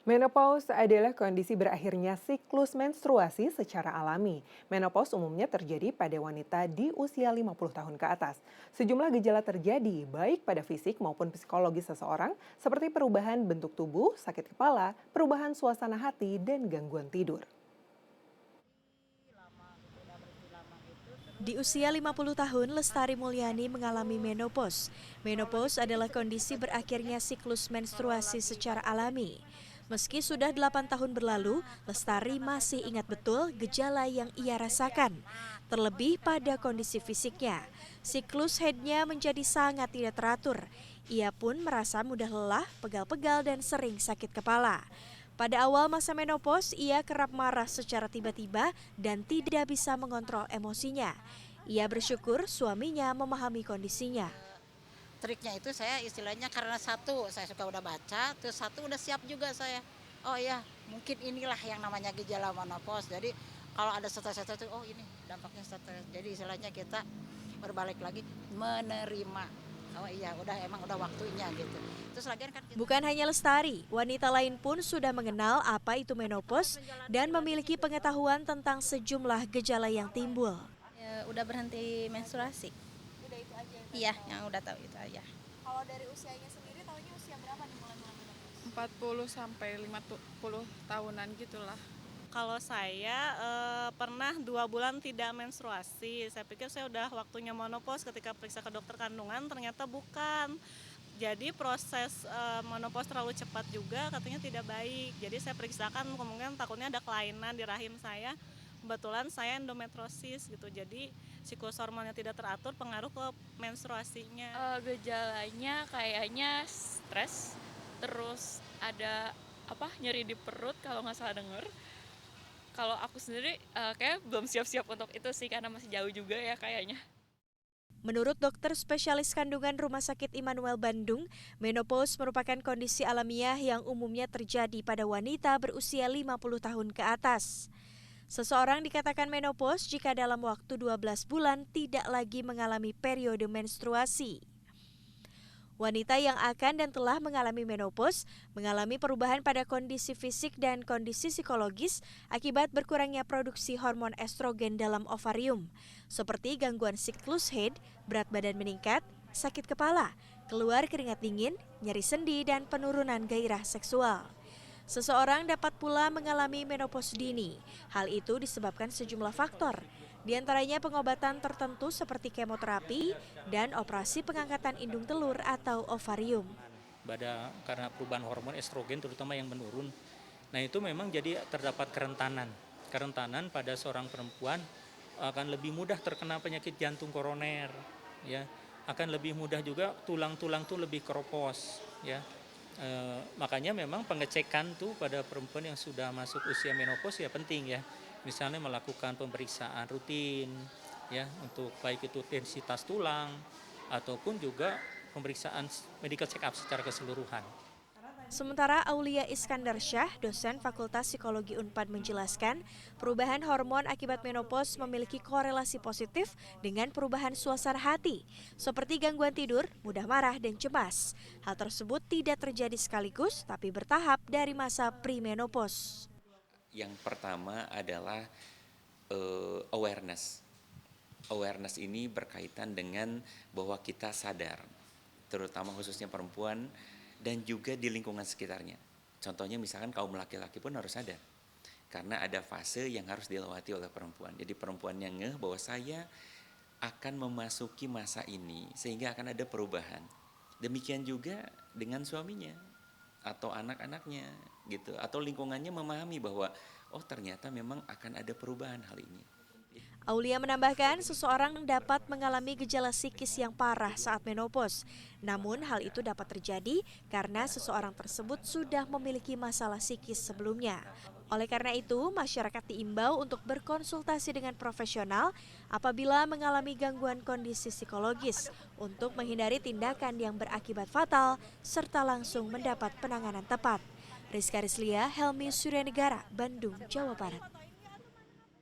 Menopause adalah kondisi berakhirnya siklus menstruasi secara alami. Menopause umumnya terjadi pada wanita di usia 50 tahun ke atas. Sejumlah gejala terjadi baik pada fisik maupun psikologis seseorang seperti perubahan bentuk tubuh, sakit kepala, perubahan suasana hati, dan gangguan tidur. Di usia 50 tahun, Lestari Mulyani mengalami menopause. Menopause adalah kondisi berakhirnya siklus menstruasi secara alami. Meski sudah 8 tahun berlalu, Lestari masih ingat betul gejala yang ia rasakan. Terlebih pada kondisi fisiknya. Siklus haidnya menjadi sangat tidak teratur. Ia pun merasa mudah lelah, pegal-pegal, dan sering sakit kepala. Pada awal masa menopause, ia kerap marah secara tiba-tiba dan tidak bisa mengontrol emosinya. Ia bersyukur suaminya memahami kondisinya. Triknya itu saya istilahnya karena satu, saya suka udah baca, terus satu udah siap juga saya. Oh ya, mungkin inilah yang namanya gejala menopause. Jadi kalau ada stres-stres itu, oh ini dampaknya stres. Jadi istilahnya kita berbalik lagi menerima. Oh iya, udah waktunya gitu. Terus lagian kan kita Bukan hanya Lestari, wanita lain pun sudah mengenal apa itu menopause dan memiliki pengetahuan tentang sejumlah gejala yang timbul. Ya, udah berhenti menstruasi. Udah itu aja yang Iya, yang udah tahu itu aja. Kalau dari usianya sendiri tahunya usia berapa nih mulai menopause? 40 sampai 50 tahunan gitulah. Kalau saya pernah 2 bulan tidak menstruasi. Saya pikir saya udah waktunya menopause, ketika periksa ke dokter kandungan ternyata bukan. Jadi proses menopause terlalu cepat juga katanya tidak baik. Jadi saya periksakan, kemungkinan takutnya ada kelainan di rahim saya. Kebetulan saya endometriosis gitu. Jadi siklus hormonnya tidak teratur, pengaruh ke menstruasinya. Gejalanya kayaknya stres, terus ada nyeri di perut kalau nggak salah denger. Kalau aku sendiri kayak belum siap-siap untuk itu sih karena masih jauh juga ya kayaknya. Menurut dokter spesialis kandungan Rumah Sakit Immanuel Bandung, menopause merupakan kondisi alamiah yang umumnya terjadi pada wanita berusia 50 tahun ke atas. Seseorang dikatakan menopause jika dalam waktu 12 bulan tidak lagi mengalami periode menstruasi. Wanita yang akan dan telah mengalami menopause mengalami perubahan pada kondisi fisik dan kondisi psikologis akibat berkurangnya produksi hormon estrogen dalam ovarium, seperti gangguan siklus haid, berat badan meningkat, sakit kepala, keluar keringat dingin, nyeri sendi, dan penurunan gairah seksual. Seseorang dapat pula mengalami menopause dini. Hal itu disebabkan sejumlah faktor, di antaranya pengobatan tertentu seperti kemoterapi dan operasi pengangkatan indung telur atau ovarium. Karena perubahan hormon estrogen terutama yang menurun. Nah itu memang jadi terdapat kerentanan. Kerentanan pada seorang perempuan akan lebih mudah terkena penyakit jantung koroner, ya. Akan lebih mudah juga tulang-tulang tuh lebih keropos, ya. Makanya memang pengecekan tuh pada perempuan yang sudah masuk usia menopause ya penting ya. Misalnya melakukan pemeriksaan rutin ya untuk baik itu densitas tulang ataupun juga pemeriksaan medical check up secara keseluruhan. Sementara Aulia Iskandar Syah, dosen Fakultas Psikologi Unpad menjelaskan, perubahan hormon akibat menopause memiliki korelasi positif dengan perubahan suasana hati, seperti gangguan tidur, mudah marah, dan cemas. Hal tersebut tidak terjadi sekaligus, tapi bertahap dari masa premenopause. Yang pertama adalah awareness. Awareness ini berkaitan dengan bahwa kita sadar, terutama khususnya perempuan, dan juga di lingkungan sekitarnya. Contohnya misalkan kaum laki-laki pun harus sadar. Karena ada fase yang harus dilewati oleh perempuan. Jadi perempuan yang ngeh bahwa saya akan memasuki masa ini sehingga akan ada perubahan. Demikian juga dengan suaminya atau anak-anaknya gitu. Atau lingkungannya memahami bahwa oh ternyata memang akan ada perubahan hal ini. Aulia menambahkan seseorang dapat mengalami gejala psikis yang parah saat menopause. Namun hal itu dapat terjadi karena seseorang tersebut sudah memiliki masalah psikis sebelumnya. Oleh karena itu, masyarakat diimbau untuk berkonsultasi dengan profesional apabila mengalami gangguan kondisi psikologis untuk menghindari tindakan yang berakibat fatal serta langsung mendapat penanganan tepat. Rizka Rizlia, Helmi Suryanegara, Bandung, Jawa Barat.